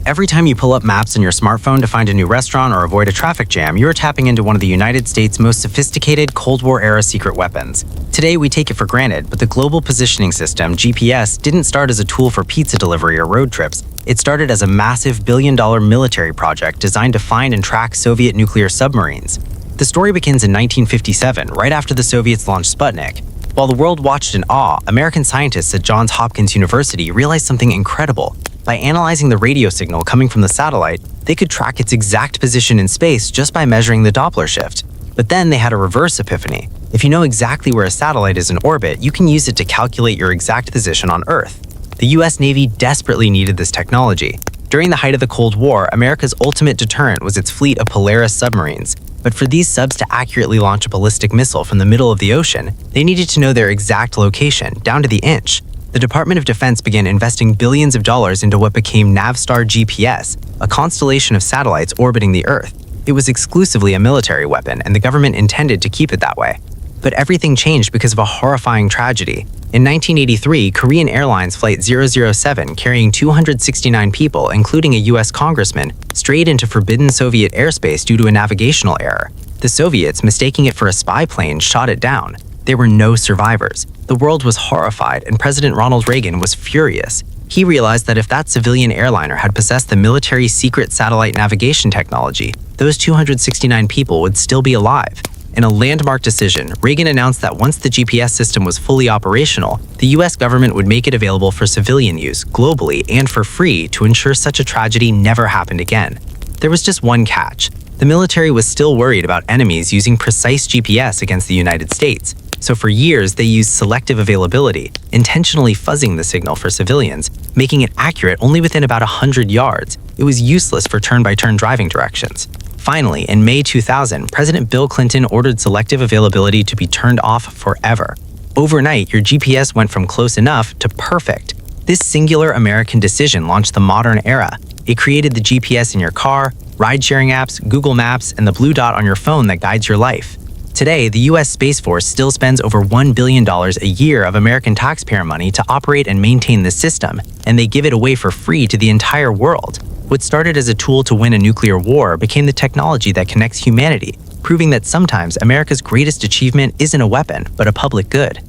Every time you pull up maps on your smartphone to find a new restaurant or avoid a traffic jam, you're tapping into one of the United States' most sophisticated Cold War-era secret weapons. Today, we take it for granted, but the Global Positioning System, GPS, didn't start as a tool for pizza delivery or road trips. It started as a massive billion-dollar military project designed to find and track Soviet nuclear submarines. The story begins in 1957, right after the Soviets launched Sputnik. While the world watched in awe, American scientists at Johns Hopkins University realized something incredible. By analyzing the radio signal coming from the satellite, they could track its exact position in space just by measuring the Doppler shift. But then they had a reverse epiphany. If you know exactly where a satellite is in orbit, you can use it to calculate your exact position on Earth. The US Navy desperately needed this technology. During the height of the Cold War, America's ultimate deterrent was its fleet of Polaris submarines. But for these subs to accurately launch a ballistic missile from the middle of the ocean, they needed to know their exact location, down to the inch. The Department of Defense began investing billions of dollars into what became Navstar GPS, a constellation of satellites orbiting the Earth. It was exclusively a military weapon, and the government intended to keep it that way. But everything changed because of a horrifying tragedy. In 1983, Korean Airlines Flight 007, carrying 269 people, including a US congressman, strayed into forbidden Soviet airspace due to a navigational error. The Soviets, mistaking it for a spy plane, shot it down. There were no survivors. The world was horrified, and President Ronald Reagan was furious. He realized that if that civilian airliner had possessed the military secret satellite navigation technology, those 269 people would still be alive. In a landmark decision, Reagan announced that once the GPS system was fully operational, the US government would make it available for civilian use, globally and for free, to ensure such a tragedy never happened again. There was just one catch. The military was still worried about enemies using precise GPS against the United States. So for years, they used selective availability, intentionally fuzzing the signal for civilians, making it accurate only within about 100 yards. It was useless for turn-by-turn driving directions. Finally, in May 2000, President Bill Clinton ordered selective availability to be turned off forever. Overnight, your GPS went from close enough to perfect. This singular American decision launched the modern era. It created the GPS in your car, ride-sharing apps, Google Maps, and the blue dot on your phone that guides your life. Today, the US Space Force still spends over $1 billion a year of American taxpayer money to operate and maintain this system, and they give it away for free to the entire world. What started as a tool to win a nuclear war became the technology that connects humanity, proving that sometimes America's greatest achievement isn't a weapon, but a public good.